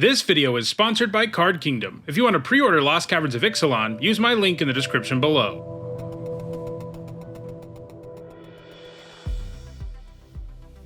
This video is sponsored by Card Kingdom. If you want to pre-order Lost Caverns of Ixalan, use my link in the description below.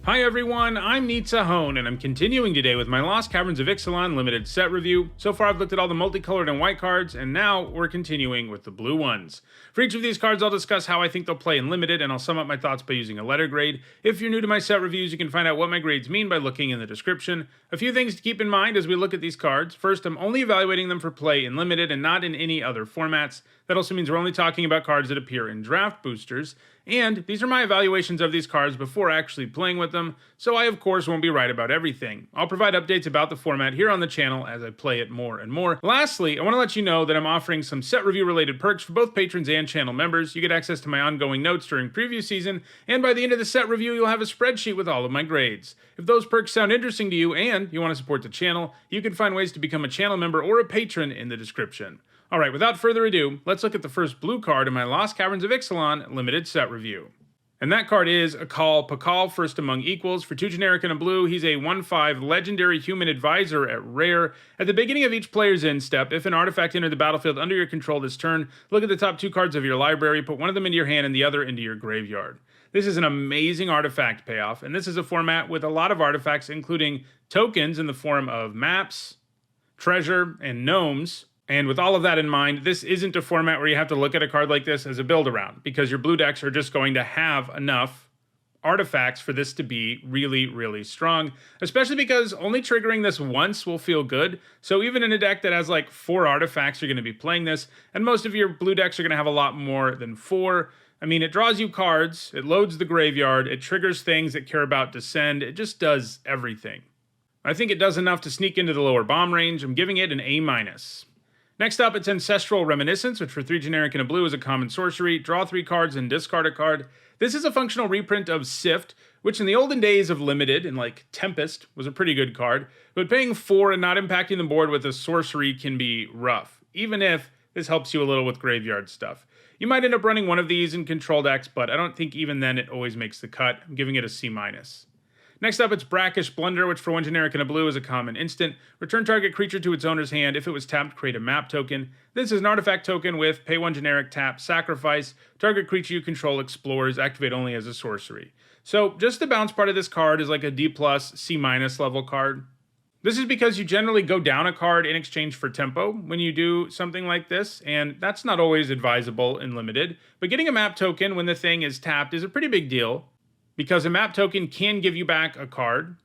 Hi everyone, I'm Ixalan, and I'm continuing today with my Lost Caverns of Ixalan limited set review. So far I've looked at all the multicolored and white cards, and now we're continuing with the blue ones. For each of these cards I'll discuss how I think they'll play in limited, and I'll sum up my thoughts by using a letter grade. If you're new to my set reviews, you can find out what my grades mean by looking in the description. A few things to keep in mind as we look at these cards. First, I'm only evaluating them for play in limited and not in any other formats. That also means we're only talking about cards that appear in draft boosters. And these are my evaluations of these cards before actually playing with them, so I of course won't be right about everything. I'll provide updates about the format here on the channel as I play it more and more. Lastly, I want to let you know that I'm offering some set review related perks for both patrons and channel members. You get access to my ongoing notes during preview season, and by the end of the set review you'll have a spreadsheet with all of my grades. If those perks sound interesting to you and you want to support the channel, you can find ways to become a channel member or a patron in the description. Alright, without further ado, let's look at the first blue card in my Lost Caverns of Ixalan limited set review. And that card is Pakal, first among equals. For 2 generic and a blue, he's a 1/5 legendary human advisor at rare. At the beginning of each player's end step, if an artifact entered the battlefield under your control this turn, look at the top 2 cards of your library, put one of them into your hand and the other into your graveyard. This is an amazing artifact payoff, and this is a format with a lot of artifacts, including tokens in the form of maps, treasure, and gnomes. And with all of that in mind, this isn't a format where you have to look at a card like this as a build around, because your blue decks are just going to have enough artifacts for this to be really, really strong, especially because only triggering this once will feel good. So even in a deck that has like 4 artifacts, you're going to be playing this, and most of your blue decks are going to have a lot more than 4. I mean, it draws you cards, it loads the graveyard, it triggers things that care about Descend, it just does everything. I think it does enough to sneak into the lower bomb range. I'm giving it an A-. Next up, it's Ancestral Reminiscence, which for 3 generic and a blue is a common sorcery. Draw 3 cards and discard a card. This is a functional reprint of Sift, which in the olden days of Limited, and like Tempest, was a pretty good card. But paying 4 and not impacting the board with a sorcery can be rough, even if this helps you a little with graveyard stuff. You might end up running one of these in control decks, but I don't think even then it always makes the cut. I'm giving it a C-. Next up, it's Brackish Blunder, which for 1 generic and a blue is a common instant. Return target creature to its owner's hand. If it was tapped, create a map token. This is an artifact token with pay 1 generic, tap, sacrifice. Target creature you control explores, activate only as a sorcery. So just the bounce part of this card is like a D+, C- level card. This is because you generally go down a card in exchange for tempo when you do something like this, and that's not always advisable in Limited. But getting a map token when the thing is tapped is a pretty big deal, because a map token can give you back a card,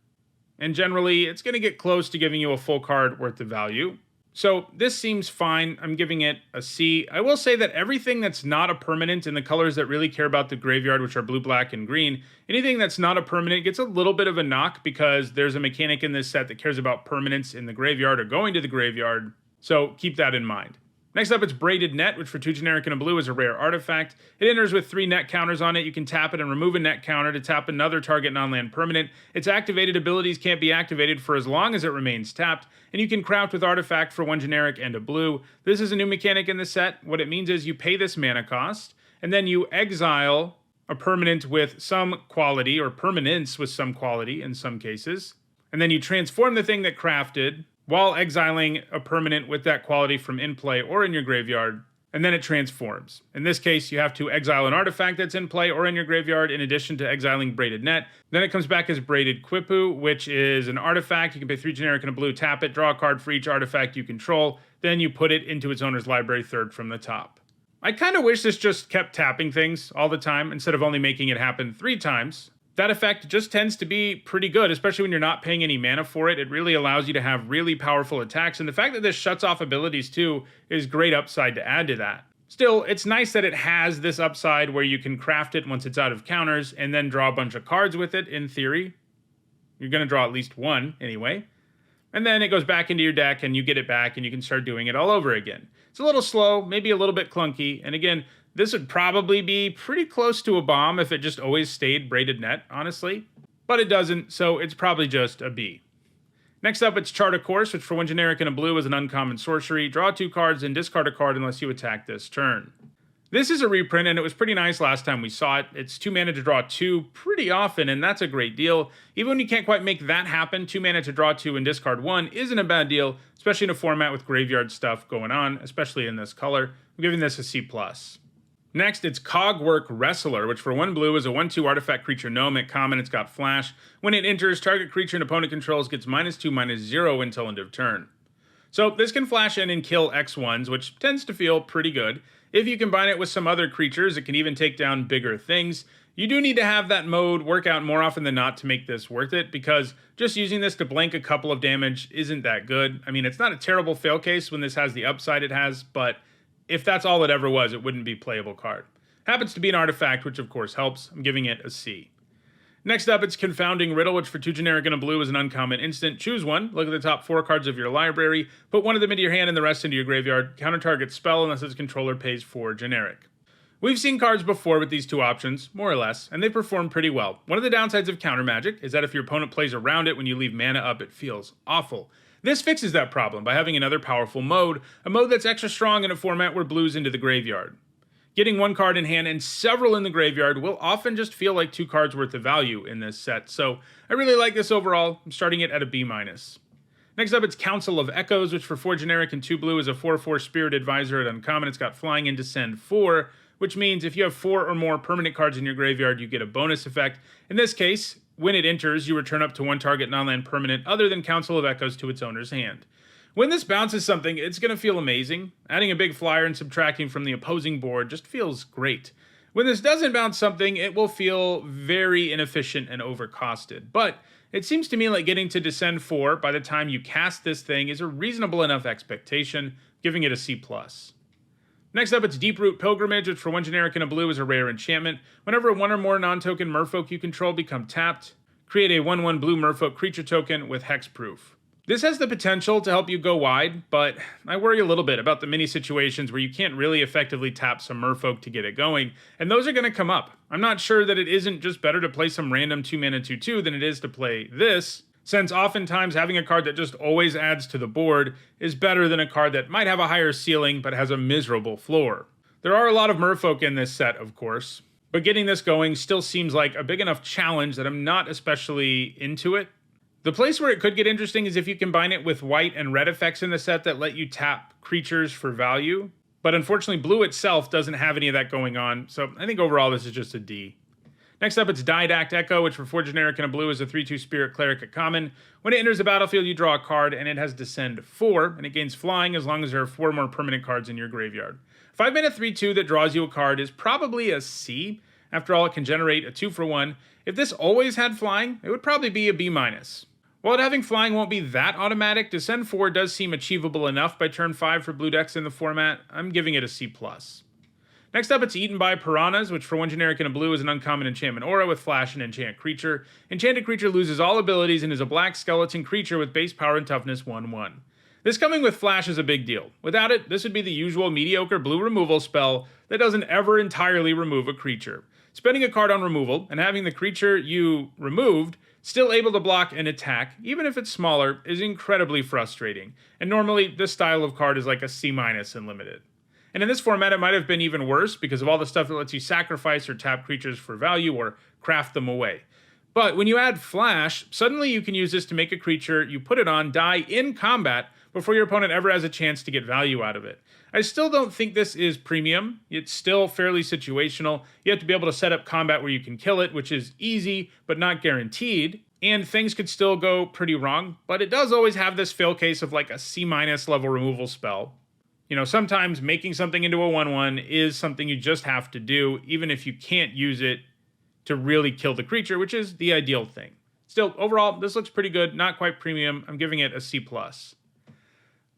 and generally it's going to get close to giving you a full card worth of value. So this seems fine. I'm giving it a C. I will say that everything that's not a permanent in the colors that really care about the graveyard, which are blue, black, and green, anything that's not a permanent gets a little bit of a knock because there's a mechanic in this set that cares about permanence in the graveyard or going to the graveyard, so keep that in mind. Next up, it's Braided Net, which for 2 generic and a blue is a rare artifact. It enters with 3 net counters on it. You can tap it and remove a net counter to tap another target non-land permanent. Its activated abilities can't be activated for as long as it remains tapped, and you can craft with artifact for 1 generic and a blue. This is a new mechanic in the set. What it means is you pay this mana cost, and then you exile a permanent with some quality, or permanence with some quality in some cases, and then you transform the thing that crafted while exiling a permanent with that quality from in play or in your graveyard, and then it transforms. In this case, you have to exile an artifact that's in play or in your graveyard in addition to exiling Braided Net. Then it comes back as Braided Quipu, which is an artifact. You can pay 3 generic and a blue, tap it, draw a card for each artifact you control, then you put it into its owner's library third from the top. I kind of wish this just kept tapping things all the time instead of only making it happen 3 times. That effect just tends to be pretty good, especially when you're not paying any mana for it. It really allows you to have really powerful attacks, and the fact that this shuts off abilities too is great upside to add to that. Still, it's nice that it has this upside where you can craft it once it's out of counters and then draw a bunch of cards with it, in theory. You're going to draw at least 1 anyway. And then it goes back into your deck and you get it back and you can start doing it all over again. It's a little slow, maybe a little bit clunky, and again, this would probably be pretty close to a bomb if it just always stayed Braided Net, honestly. But it doesn't, so it's probably just a B. Next up, it's Chart a Course, which for 1 generic and a blue is an uncommon sorcery. Draw 2 cards and discard a card unless you attack this turn. This is a reprint, and it was pretty nice last time we saw it. It's 2 mana to draw 2 pretty often, and that's a great deal. Even when you can't quite make that happen, 2 mana to draw 2 and discard 1 isn't a bad deal, especially in a format with graveyard stuff going on, especially in this color. I'm giving this a C+. Next, it's Cogwork Wrestler, which for 1 blue is a 1/2 artifact creature gnome at common. It's got flash. When it enters, target creature an opponent controls gets -2/-0 until end of turn. So this can flash in and kill X1s, which tends to feel pretty good. If you combine it with some other creatures, it can even take down bigger things. You do need to have that mode work out more often than not to make this worth it, because just using this to blank a couple of damage isn't that good. I mean, it's not a terrible fail case when this has the upside it has, but if that's all it ever was, it wouldn't be a playable card. Happens to be an artifact, which of course helps. I'm giving it a C. Next up, it's Confounding Riddle, which for 2 generic and a blue is an uncommon instant. Choose one, look at the top 4 cards of your library, put one of them into your hand and the rest into your graveyard. Counter target spell unless its controller pays 4 generic. We've seen cards before with these 2 options, more or less, and they perform pretty well. One of the downsides of counter magic is that if your opponent plays around it when you leave mana up, it feels awful. This fixes that problem by having another powerful mode, a mode that's extra strong in a format where blue's into the graveyard. Getting 1 card in hand and several in the graveyard will often just feel like 2 cards worth of value in this set, so I really like this overall. I'm starting it at a B-. Next up, it's Council of Echoes, which for 4 generic and 2 blue is a 4/4 Spirit Advisor at uncommon. It's got flying and descend 4, which means if you have 4 or more permanent cards in your graveyard, you get a bonus effect. In this case, when it enters, you return up to 1 target non-land permanent other than Council of Echoes to its owner's hand. When this bounces something, it's going to feel amazing. Adding a big flyer and subtracting from the opposing board just feels great. When this doesn't bounce something, it will feel very inefficient and overcosted. But it seems to me like getting to descend 4 by the time you cast this thing is a reasonable enough expectation, giving it a C+. Next up, it's Deeproot Pilgrimage, which for 1 generic and a blue is a rare enchantment. Whenever 1 or more non-token merfolk you control become tapped, create a 1/1 blue merfolk creature token with hexproof. This has the potential to help you go wide, but I worry a little bit about the many situations where you can't really effectively tap some merfolk to get it going, and those are going to come up. I'm not sure that it isn't just better to play some random 2 mana 2/2 than it is to play this, since oftentimes having a card that just always adds to the board is better than a card that might have a higher ceiling but has a miserable floor. There are a lot of merfolk in this set, of course, but getting this going still seems like a big enough challenge that I'm not especially into it. The place where it could get interesting is if you combine it with white and red effects in the set that let you tap creatures for value, but unfortunately blue itself doesn't have any of that going on, so I think overall this is just a D. Next up, it's Didact Echo, which for 4 generic and a blue is a 3/2 Spirit Cleric at common. When it enters the battlefield, you draw a card, and it has Descend 4, and it gains flying as long as there are 4 more permanent cards in your graveyard. 5 mana 3/2 that draws you a card is probably a C. After all, it can generate a 2-for-1. If this always had flying, it would probably be a B-. While having flying won't be that automatic, Descend 4 does seem achievable enough by turn 5 for blue decks in the format. I'm giving it a C+. Next up, it's Eaten by Piranhas, which for 1 generic and a blue is an uncommon enchantment aura with flash and enchant creature. Enchanted creature loses all abilities and is a black skeleton creature with base power and toughness 1/1. This coming with flash is a big deal. Without it, this would be the usual mediocre blue removal spell that doesn't ever entirely remove a creature. Spending a card on removal and having the creature you removed still able to block and attack, even if it's smaller, is incredibly frustrating. And normally, this style of card is like a C- in Limited. And in this format, it might have been even worse because of all the stuff that lets you sacrifice or tap creatures for value or craft them away. But when you add Flash, suddenly you can use this to make a creature you put it on die in combat before your opponent ever has a chance to get value out of it. I still don't think this is premium. It's still fairly situational. You have to be able to set up combat where you can kill it, which is easy, but not guaranteed. And things could still go pretty wrong, but it does always have this fail case of like a C- level removal spell. You know, sometimes making something into a 1/1 is something you just have to do, even if you can't use it to really kill the creature, which is the ideal thing. Still, overall, this looks pretty good. Not quite premium. I'm giving it a C+.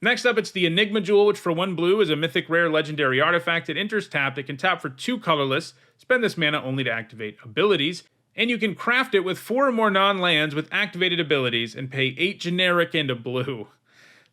Next up, it's the Enigma Jewel, which for 1 blue is a mythic rare legendary artifact. It enters tapped. It can tap for 2 colorless, spend this mana only to activate abilities, and you can craft it with 4 or more non-lands with activated abilities and pay 8 generic and a blue.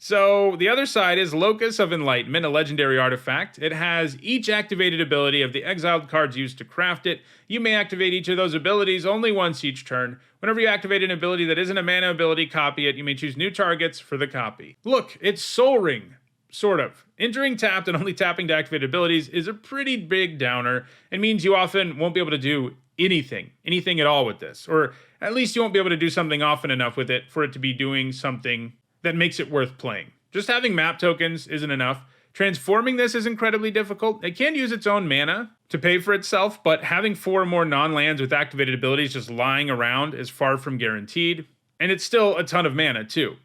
So the other side is Locus of Enlightenment, a legendary artifact. It has each activated ability of the exiled cards used to craft it. You may activate each of those abilities only once each turn. Whenever you activate an ability that isn't a mana ability, copy it. You may choose new targets for the copy. Look, it's Soul Ring. Sort of. Entering tapped and only tapping to activate abilities is a pretty big downer and means you often won't be able to do anything at all with this. Or at least you won't be able to do something often enough with it for it to be doing something that makes it worth playing. Just having map tokens isn't enough. Transforming this is incredibly difficult. It can use its own mana to pay for itself, but having 4 or more non-lands with activated abilities just lying around is far from guaranteed. And it's still a ton of mana too.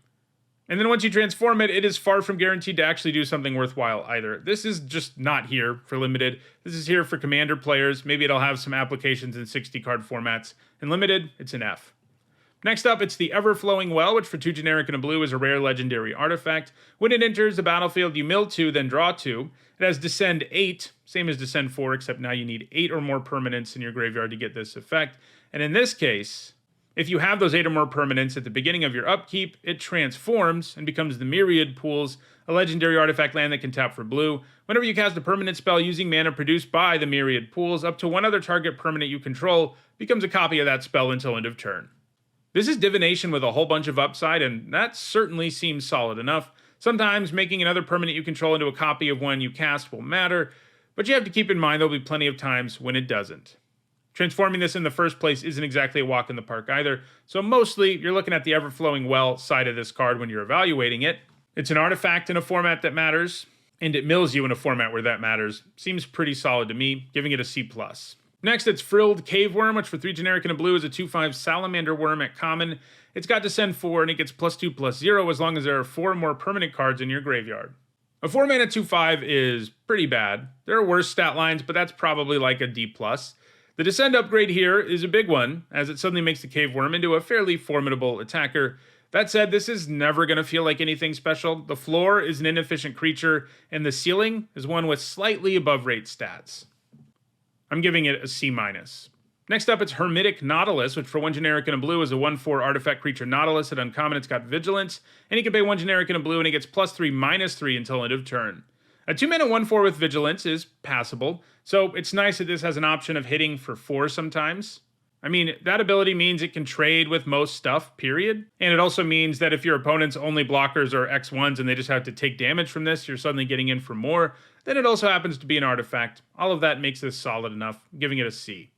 And then once you transform it, it is far from guaranteed to actually do something worthwhile either. This is just not here for limited. This is here for commander players. Maybe it'll have some applications in 60 card formats. In limited, it's an F. Next up, it's the Ever-Flowing Well, which for 2 generic and a blue is a rare legendary artifact. When it enters the battlefield, you mill 2, then draw 2. It has Descend 8, same as Descend 4, except now you need 8 or more permanents in your graveyard to get this effect. And in this case, if you have those 8 or more permanents at the beginning of your upkeep, it transforms and becomes the Myriad Pools, a legendary artifact land that can tap for blue. Whenever you cast a permanent spell using mana produced by the Myriad Pools, up to one other target permanent you control becomes a copy of that spell until end of turn. This is divination with a whole bunch of upside, and that certainly seems solid enough. Sometimes making another permanent you control into a copy of one you cast will matter, but you have to keep in mind there'll be plenty of times when it doesn't. Transforming this in the first place isn't exactly a walk in the park either, so mostly you're looking at the Ever-Flowing Well side of this card when you're evaluating it. It's an artifact in a format that matters, and it mills you in a format where that matters. Seems pretty solid to me, giving it a C+. Next, it's Frilled Cave Worm, which for 3 generic and a blue is a 2/5 Salamander Worm at common. It's got Descend 4, and it gets +2/+0 as long as there are 4 more permanent cards in your graveyard. A 4-mana 2/5 is pretty bad. There are worse stat lines, but that's probably like a D+. The Descend upgrade here is a big one, as it suddenly makes the Cave Worm into a fairly formidable attacker. That said, this is never going to feel like anything special. The floor is an inefficient creature, and the ceiling is one with slightly above rate stats. I'm giving it a C-. Next up, it's Hermitic Nautilus, which for 1 generic and a blue is a 1/4 artifact creature Nautilus. At uncommon, it's got Vigilance, and you can pay 1 generic and a blue, and it gets +3/-3 until end of turn. A 2-mana 1/4 with Vigilance is passable, so it's nice that this has an option of hitting for 4 sometimes. I mean, that ability means it can trade with most stuff, period. And it also means that if your opponent's only blockers are X1s and they just have to take damage from this, you're suddenly getting in for more. Then it also happens to be an artifact. All of that makes this solid enough, giving it a C.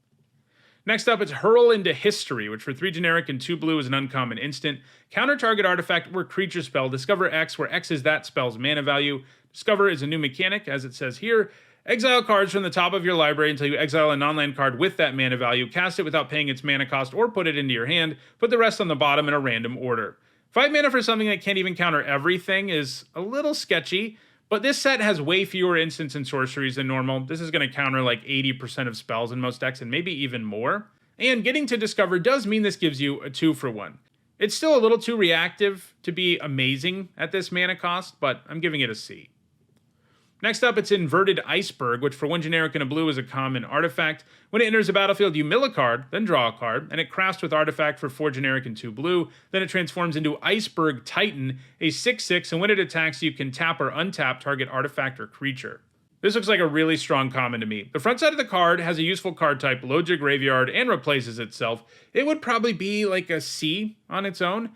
Next up, it's Hurl into History, which for 3 generic and 2 blue is an uncommon instant. Counter target artifact or creature spell. Discover X, where X is that spell's mana value. Discover is a new mechanic, as it says here. Exile cards from the top of your library until you exile a non-land card with that mana value. Cast it without paying its mana cost or put it into your hand. Put the rest on the bottom in a random order. 5 mana for something that can't even counter everything is a little sketchy, but this set has way fewer instants and sorceries than normal. This is going to counter like 80% of spells in most decks and maybe even more. And getting to Discover does mean this gives you a 2-for-1. It's still a little too reactive to be amazing at this mana cost, but I'm giving it a C. Next up, it's Inverted Iceberg, which for 1 generic and a blue is a common artifact. When it enters the battlefield, you mill a card, then draw a card, and it crafts with artifact for 4 generic and 2 blue. Then it transforms into Iceberg Titan, a 6/6, and when it attacks, you can tap or untap target artifact or creature. This looks like a really strong common to me. The front side of the card has a useful card type, loads your graveyard, and replaces itself. It would probably be like a C on its own.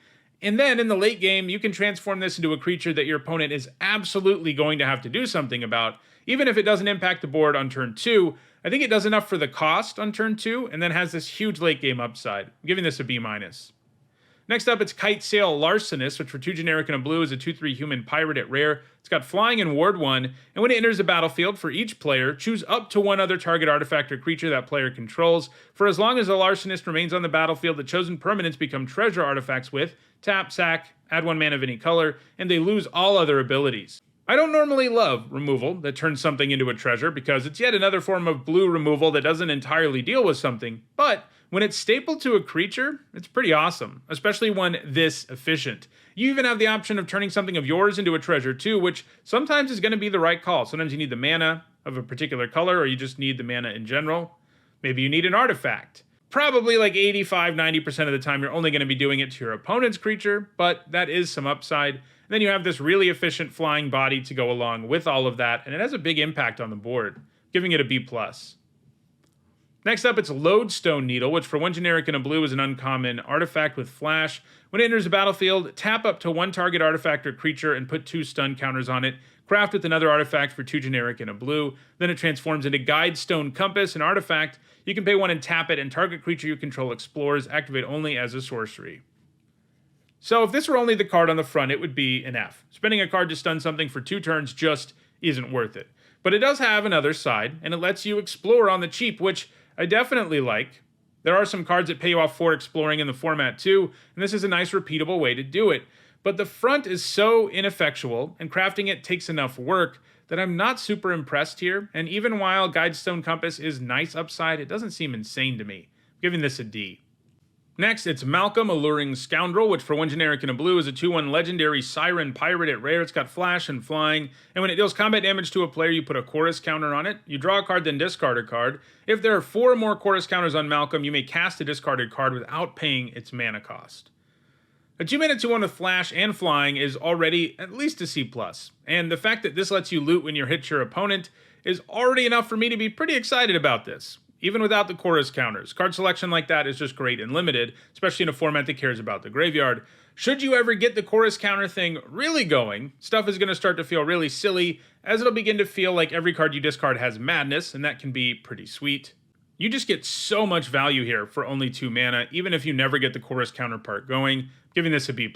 And then in the late game, you can transform this into a creature that your opponent is absolutely going to have to do something about, even if it doesn't impact the board on turn 2. I think it does enough for the cost on turn 2, and then has this huge late game upside. I'm giving this a B-. Next up, it's Kite Sail Larcenist, which for 2 generic and a blue is a 2/3 human pirate at rare. It's got flying and ward 1, and when it enters the battlefield, for each player, choose up to 1 other target artifact or creature that player controls. For as long as the Larcenist remains on the battlefield, the chosen permanents become treasure artifacts with tap, sack, add 1 mana of any color, and they lose all other abilities. I don't normally love removal that turns something into a treasure because it's yet another form of blue removal that doesn't entirely deal with something, but when it's stapled to a creature, it's pretty awesome, especially one this efficient. You even have the option of turning something of yours into a treasure too, which sometimes is going to be the right call. Sometimes you need the mana of a particular color, or you just need the mana in general. Maybe you need an artifact. Probably like 85-90% of the time you're only going to be doing it to your opponent's creature, but that is some upside. And then you have this really efficient flying body to go along with all of that, and it has a big impact on the board, giving it a B+. Next up, it's Lodestone Needle, which for 1 generic and a blue is an uncommon artifact with flash. When it enters the battlefield, tap up to 1 target artifact or creature and put 2 stun counters on it. Craft with another artifact for 2 generic and a blue. Then it transforms into Guidestone Compass, an artifact. You can pay 1 and tap it, and target creature you control explores, activate only as a sorcery. So if this were only the card on the front, it would be an F. Spending a card to stun something for 2 turns just isn't worth it. But it does have another side, and it lets you explore on the cheap, which I definitely like. There are some cards that pay you off for exploring in the format too, and this is a nice repeatable way to do it. But the front is so ineffectual, and crafting it takes enough work, that I'm not super impressed here, and even while Guidestone Compass is nice upside, it doesn't seem insane to me. I'm giving this a D. Next, it's Malcolm, Alluring Scoundrel, which for 1 generic and a blue is a 2/1 legendary Siren pirate at rare. It's got flash and flying, and when it deals combat damage to a player, you put a chorus counter on it. You draw a card, then discard a card. If there are 4 or more chorus counters on Malcolm, you may cast a discarded card without paying its mana cost. A 2-mana 2/1 with flash and flying is already at least a C+, and the fact that this lets you loot when you hit your opponent is already enough for me to be pretty excited about this. Even without the chorus counters, card selection like that is just great and limited, especially in a format that cares about the graveyard. Should you ever get the chorus counter thing really going, stuff is going to start to feel really silly, as it'll begin to feel like every card you discard has madness, and that can be pretty sweet. You just get so much value here for only 2 mana, even if you never get the chorus counterpart going, giving this a B+.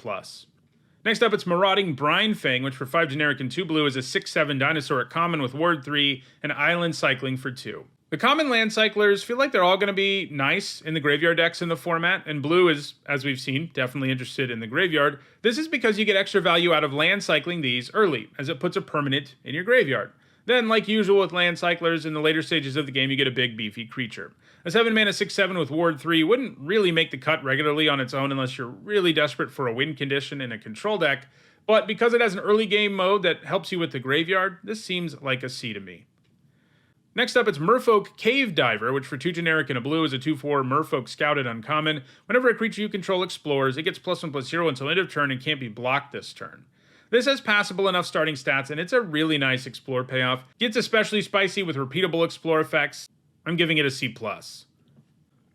Next up, it's Marauding Brinefang, which for 5 generic and 2 blue is a 6/7 dinosaur at common with ward 3 and island cycling for 2. The common land cyclers feel like they're all going to be nice in the graveyard decks in the format, and blue is, as we've seen, definitely interested in the graveyard. This is because you get extra value out of land cycling these early, as it puts a permanent in your graveyard. Then, like usual with land cyclers, in the later stages of the game you get a big beefy creature. A 7-mana 6/7 with ward 3 wouldn't really make the cut regularly on its own unless you're really desperate for a win condition in a control deck, but because it has an early game mode that helps you with the graveyard, this seems like a C to me. Next up, it's Merfolk Cave Diver, which for 2 generic and a blue is a 2/4 Merfolk Scouted uncommon. Whenever a creature you control explores, it gets +1/+0 until end of turn and can't be blocked this turn. This has passable enough starting stats, and it's a really nice explore payoff. Gets especially spicy with repeatable explore effects. I'm giving it a C+.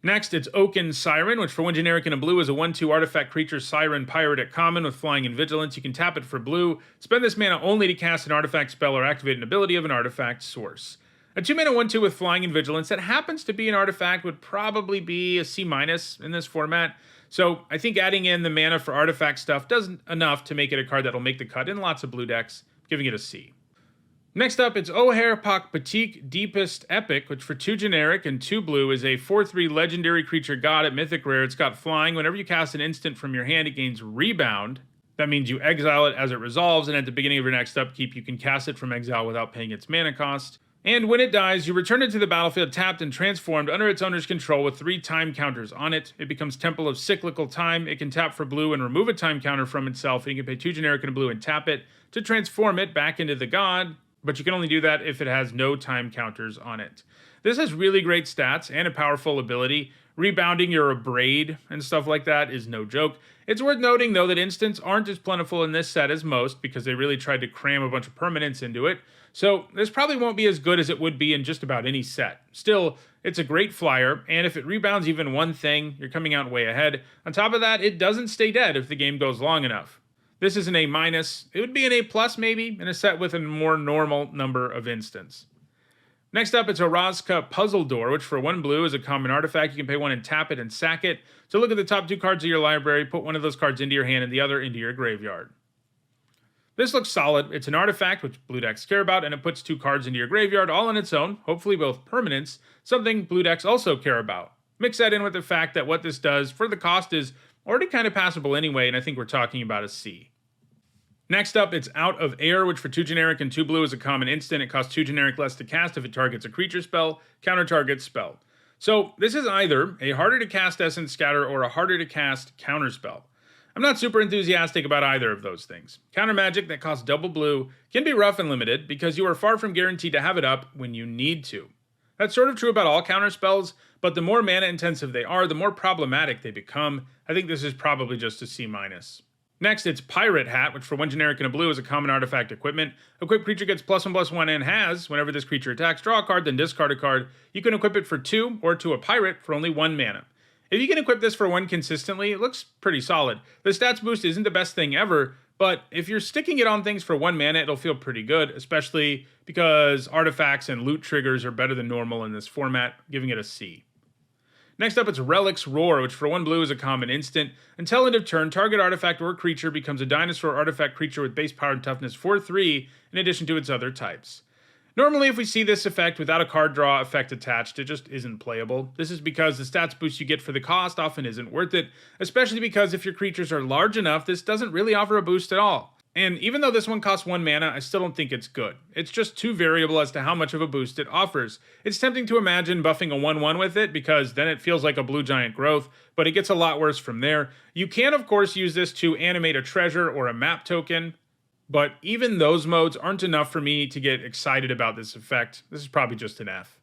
Next, it's Oaken Siren, which for 1 generic and a blue is a 1/2 artifact creature Siren Pirate at common with flying and vigilance. You can tap it for blue. Spend this mana only to cast an artifact spell or activate an ability of an artifact source. A 2-mana 1/2 with flying and vigilance that happens to be an artifact would probably be a C- in this format. So I think adding in the mana for artifact stuff does enough to make it a card that'll make the cut in lots of blue decks, giving it a C. Next up, it's Oare Pak Batik Deepest Epic, which for 2 generic and 2 blue is a 4/3 legendary creature god at mythic rare. It's got flying. Whenever you cast an instant from your hand, it gains rebound. That means you exile it as it resolves, and at the beginning of your next upkeep, you can cast it from exile without paying its mana cost. And when it dies, you return it to the battlefield tapped and transformed under its owner's control with 3 time counters on it. It becomes Temple of Cyclical Time. It can tap for blue and remove a time counter from itself, and you can pay 2 generic and a blue and tap it to transform it back into the god, but you can only do that if it has no time counters on it. This has really great stats and a powerful ability. Rebounding your Braid and stuff like that is no joke. It's worth noting, though, that instants aren't as plentiful in this set as most because they really tried to cram a bunch of permanents into it. So this probably won't be as good as it would be in just about any set. Still, it's a great flyer, and if it rebounds even one thing, you're coming out way ahead. On top of that, it doesn't stay dead if the game goes long enough. This is an A-. It would be an A+ maybe, in a set with a more normal number of instants. Next up, it's Orazka Puzzle Door, which for 1 blue is a common artifact. You can pay 1 and tap it and sack it. So look at the top 2 cards of your library, put one of those cards into your hand and the other into your graveyard. This looks solid. It's an artifact, which blue decks care about, and it puts 2 cards into your graveyard all on its own, hopefully both permanents, something blue decks also care about. Mix that in with the fact that what this does for the cost is already kind of passable anyway, and I think we're talking about a C. Next up, it's Out of Air, which for 2 generic and 2 blue is a common instant. It costs 2 generic less to cast if it targets a creature spell, counter targets spell. So this is either a harder to cast Essence Scatter or a harder to cast counter spell. I'm not super enthusiastic about either of those things. Counter magic that costs double blue can be rough and limited because you are far from guaranteed to have it up when you need to. That's sort of true about all counter spells, but the more mana intensive they are, the more problematic they become. I think this is probably just a C-. Next, it's Pirate Hat, which for 1 generic and a blue is a common artifact equipment. Equipped creature gets +1/+1 and has, whenever this creature attacks, draw a card, then discard a card. You can equip it for 2 or to a pirate for only 1 mana. If you can equip this for 1 consistently, it looks pretty solid. The stats boost isn't the best thing ever, but if you're sticking it on things for 1 mana, it'll feel pretty good, especially because artifacts and loot triggers are better than normal in this format, giving it a C. Next up, it's Relics Roar, which for 1 blue is a common instant. Until end of turn, target artifact or creature becomes a dinosaur artifact creature with base power and toughness 4/3, in addition to its other types. Normally, if we see this effect without a card draw effect attached, it just isn't playable. This is because the stats boost you get for the cost often isn't worth it, especially because if your creatures are large enough, this doesn't really offer a boost at all. And even though this one costs 1 mana, I still don't think it's good. It's just too variable as to how much of a boost it offers. It's tempting to imagine buffing a 1/1 with it, because then it feels like a blue giant growth, but it gets a lot worse from there. You can, of course, use this to animate a treasure or a map token, but even those modes aren't enough for me to get excited about this effect. This is probably just an F.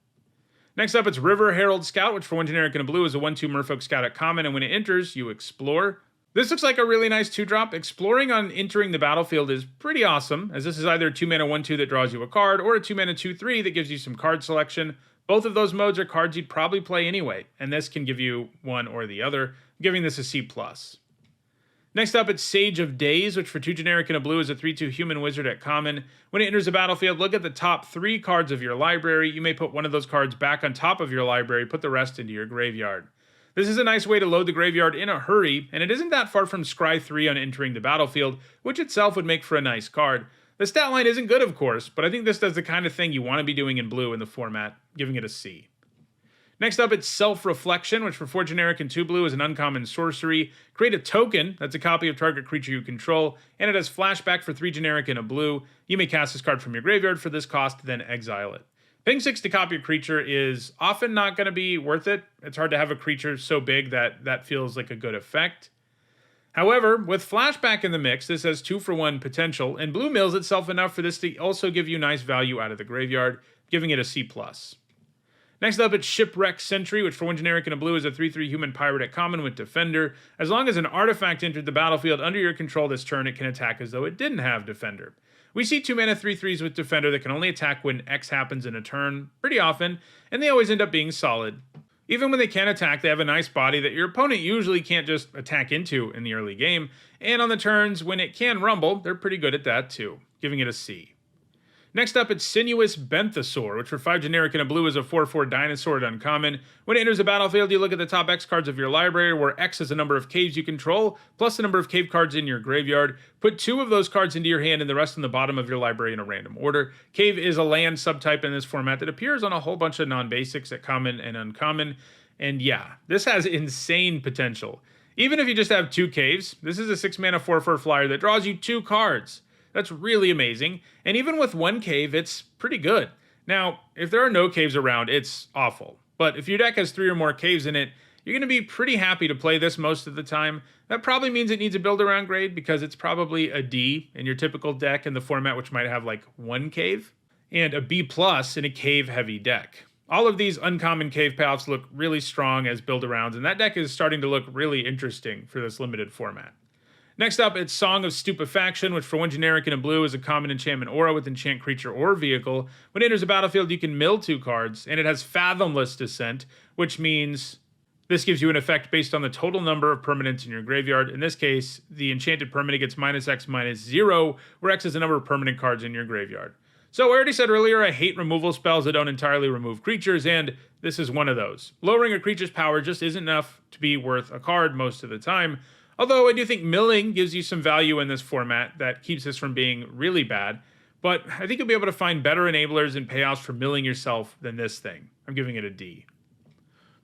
Next up, it's River Herald Scout, which for 1 generic and a blue is a 1/2 Merfolk Scout at common, and when it enters, you explore. This looks like a really nice 2-drop. Exploring on entering the battlefield is pretty awesome, as this is either a 2 mana 1/2 that draws you a card, or a 2 mana 2/3 that gives you some card selection. Both of those modes are cards you'd probably play anyway, and this can give you one or the other, giving this a C+. Next up, it's Sage of Days, which for 2 generic and a blue is a 3/2 human wizard at common. When it enters the battlefield, look at the top 3 cards of your library. You may put one of those cards back on top of your library, put the rest into your graveyard. This is a nice way to load the graveyard in a hurry, and it isn't that far from Scry 3 on entering the battlefield, which itself would make for a nice card. The stat line isn't good, of course, but I think this does the kind of thing you want to be doing in blue in the format, giving it a C. Next up, it's Self-Reflection, which for 4 generic and 2 blue is an uncommon sorcery. Create a token that's a copy of target creature you control, and it has flashback for 3 generic and a blue. You may cast this card from your graveyard for this cost, then exile it. Paying 6 to copy a creature is often not going to be worth it. It's hard to have a creature so big that feels like a good effect. However, with flashback in the mix, this has 2-for-1 potential, and blue mills itself enough for this to also give you nice value out of the graveyard, giving it a C+. Next up, it's Shipwreck Sentry, which for 1 generic and a blue is a 3/3 human pirate at common with Defender. As long as an artifact entered the battlefield under your control this turn, it can attack as though it didn't have Defender. We see 2 mana 3/3s with Defender that can only attack when X happens in a turn pretty often, and they always end up being solid. Even when they can attack, they have a nice body that your opponent usually can't just attack into in the early game, and on the turns when it can rumble, they're pretty good at that too, giving it a C. Next up, it's Sinuous Benthesaur, which for 5 generic and a blue is a 4/4 dinosaur at uncommon. When it enters the battlefield, you look at the top X cards of your library, where X is the number of caves you control, plus the number of cave cards in your graveyard. Put 2 of those cards into your hand and the rest in the bottom of your library in a random order. Cave is a land subtype in this format that appears on a whole bunch of non-basics at common and uncommon. And yeah, this has insane potential. Even if you just have 2 caves, this is a 6 mana 4/4 flyer that draws you 2 cards. That's really amazing, and even with 1 cave, it's pretty good. Now, if there are no caves around, it's awful. But if your deck has 3 or more caves in it, you're going to be pretty happy to play this most of the time. That probably means it needs a build-around grade, because it's probably a D in your typical deck in the format, which might have like 1 cave, and a B+ in a cave-heavy deck. All of these uncommon cave payoffs look really strong as build-arounds, and that deck is starting to look really interesting for this limited format. Next up, it's Song of Stupefaction, which for 1 generic and a blue is a common enchantment aura with enchant creature or vehicle. When it enters the battlefield, you can mill 2 cards, and it has Fathomless Descent, which means this gives you an effect based on the total number of permanents in your graveyard. In this case, the enchanted permanent gets -X/-0, where X is the number of permanent cards in your graveyard. So I already said earlier, I hate removal spells that don't entirely remove creatures, and this is one of those. Lowering a creature's power just isn't enough to be worth a card most of the time. Although I do think milling gives you some value in this format that keeps this from being really bad, but I think you'll be able to find better enablers and payoffs for milling yourself than this thing. I'm giving it a D.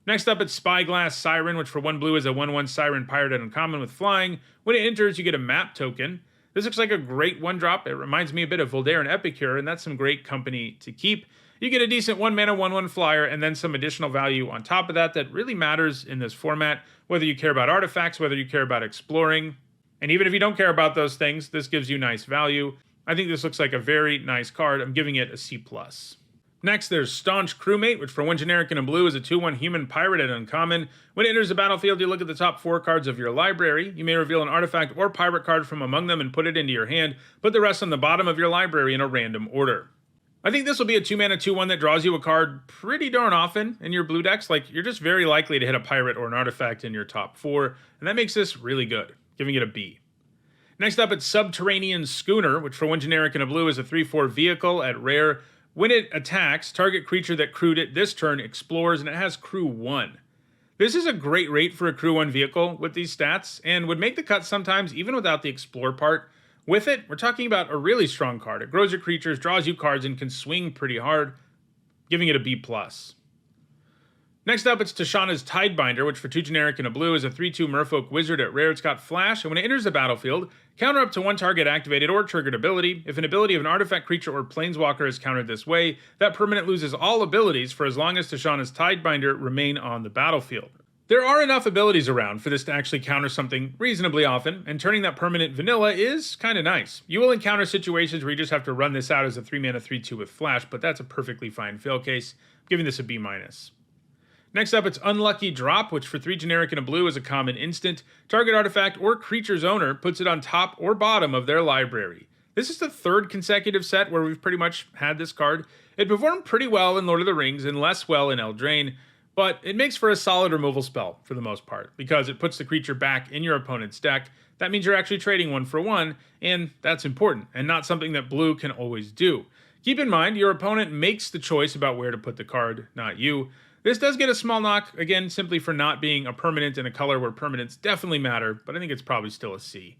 Next up, it's Spyglass Siren, which for 1 blue is a 1/1 Siren Pirate at uncommon with flying. When it enters, you get a map token. This looks like a great 1-drop. It reminds me a bit of Voldaire and Epicure, and that's some great company to keep. You get a decent 1 mana 1/1 flyer, and then some additional value on top of that really matters in this format, whether you care about artifacts, whether you care about exploring. And even if you don't care about those things, this gives you nice value. I think this looks like a very nice card. I'm giving it a C+. Next, there's Staunch Crewmate, which for 1 generic and a blue is a 2/1 human pirate at uncommon. When it enters the battlefield, you look at the top 4 cards of your library. You may reveal an artifact or pirate card from among them and put it into your hand. Put the rest on the bottom of your library in a random order. I think this will be a 2-mana 2/1 that draws you a card pretty darn often in your blue decks. Like, you're just very likely to hit a pirate or an artifact in your top 4, and that makes this really good, giving it a B. Next up, it's Subterranean Schooner, which for 1 generic and a blue is a 3/4 vehicle at rare. When it attacks, target creature that crewed it this turn explores, and it has crew 1. This is a great rate for a crew 1 vehicle with these stats, and would make the cut sometimes even without the explore part. With it, we're talking about a really strong card. It grows your creatures, draws you cards, and can swing pretty hard, giving it a B+. Next up, it's Tishana's Tidebinder, which for 2 generic and a blue is a 3/2 Merfolk Wizard at rare. It's got Flash, and when it enters the battlefield, counter up to 1 target activated or triggered ability. If an ability of an artifact, creature, or planeswalker is countered this way, that permanent loses all abilities for as long as Tishana's Tidebinder remain on the battlefield. There are enough abilities around for this to actually counter something reasonably often, and turning that permanent vanilla is kind of nice. You will encounter situations where you just have to run this out as a 3-mana 3/2 with Flash, but that's a perfectly fine fail case. I'm giving this a B-. Next up, it's Unlucky Drop, which for 3 generic and a blue is a common instant. Target artifact or creature's owner puts it on top or bottom of their library. This is the 3rd consecutive set where we've pretty much had this card. It performed pretty well in Lord of the Rings and less well in Eldraine, but it makes for a solid removal spell for the most part, because it puts the creature back in your opponent's deck. That means you're actually trading 1 for 1, and that's important, and not something that blue can always do. Keep in mind, your opponent makes the choice about where to put the card, not you. This does get a small knock, again, simply for not being a permanent in a color where permanents definitely matter, but I think it's probably still a C.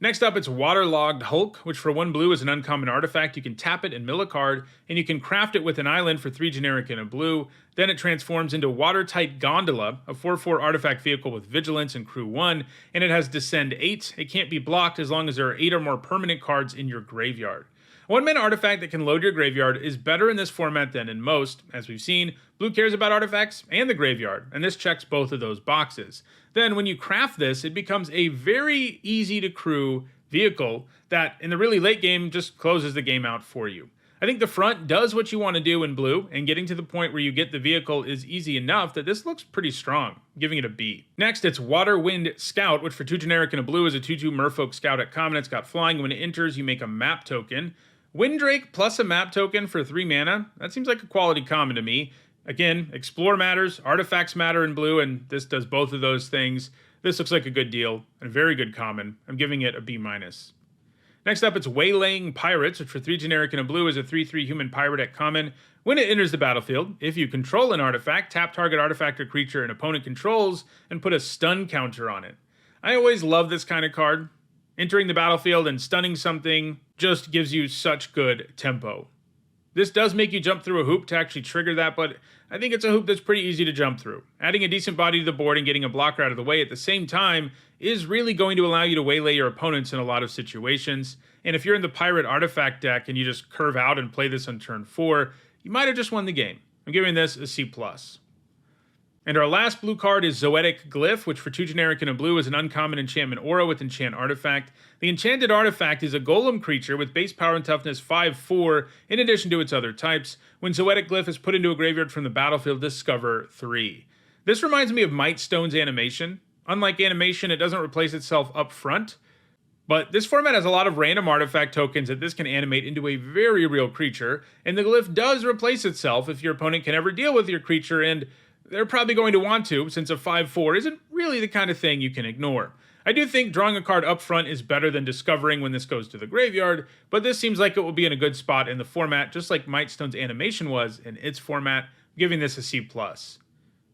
Next up, it's Waterlogged Hulk, which for 1 blue is an uncommon artifact. You can tap it and mill a card, and you can craft it with an island for 3 generic and a blue. Then it transforms into Watertight Gondola, a 4/4 artifact vehicle with Vigilance and crew 1, and it has Descend 8. It can't be blocked as long as there are 8 or more permanent cards in your graveyard. A 1-mana artifact that can load your graveyard is better in this format than in most. As we've seen, blue cares about artifacts and the graveyard, and this checks both of those boxes. Then when you craft this, it becomes a very easy to crew vehicle that in the really late game just closes the game out for you. I think the front does what you want to do in blue, and getting to the point where you get the vehicle is easy enough that this looks pretty strong, giving it a B. Next, it's Waterwind Scout, which for 2 generic and a blue is a 2/2 Merfolk Scout at common. It's got flying. When it enters, you make a map token. Windrake plus a map token for 3 mana, that seems like a quality common to me. Again, explore matters, artifacts matter in blue, and this does both of those things. This looks like a good deal, and a very good common. I'm giving it a B-. Next up, it's Waylaying Pirates, which for 3 generic and a blue is a 3/3 human pirate at common. When it enters the battlefield, if you control an artifact, tap target artifact or creature an opponent controls, and put a stun counter on it. I always love this kind of card. Entering the battlefield and stunning something just gives you such good tempo. This does make you jump through a hoop to actually trigger that, but I think it's a hoop that's pretty easy to jump through. Adding a decent body to the board and getting a blocker out of the way at the same time is really going to allow you to waylay your opponents in a lot of situations. And if you're in the pirate artifact deck and you just curve out and play this on turn 4, you might have just won the game. I'm giving this a C+. And our last blue card is Zoeticglyph, which for 2 generic and a blue is an uncommon enchantment aura with enchant artifact. The enchanted artifact is a golem creature with base power and toughness 5/4 in addition to its other types. When Zoeticglyph is put into a graveyard from the battlefield, discover 3. This reminds me of Mightstone's animation. Unlike animation, it doesn't replace itself up front, but this format has a lot of random artifact tokens that this can animate into a very real creature, and the glyph does replace itself if your opponent can ever deal with your creature, and they're probably going to want to, since a 5/4 isn't really the kind of thing you can ignore. I do think drawing a card up front is better than discovering when this goes to the graveyard, but this seems like it will be in a good spot in the format, just like Mightstone's animation was in its format, giving this a C+.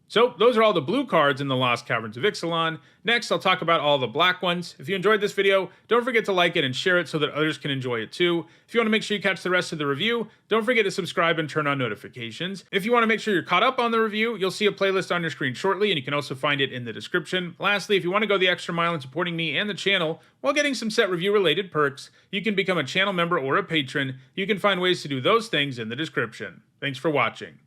So, those are all the blue cards in the Lost Caverns of Ixalan. Next, I'll talk about all the black ones. If you enjoyed this video, don't forget to like it and share it so that others can enjoy it too. If you want to make sure you catch the rest of the review, don't forget to subscribe and turn on notifications. If you want to make sure you're caught up on the review, you'll see a playlist on your screen shortly, and you can also find it in the description. Lastly, if you want to go the extra mile in supporting me and the channel while getting some set review related perks, you can become a channel member or a patron. You can find ways to do those things in the description. Thanks for watching.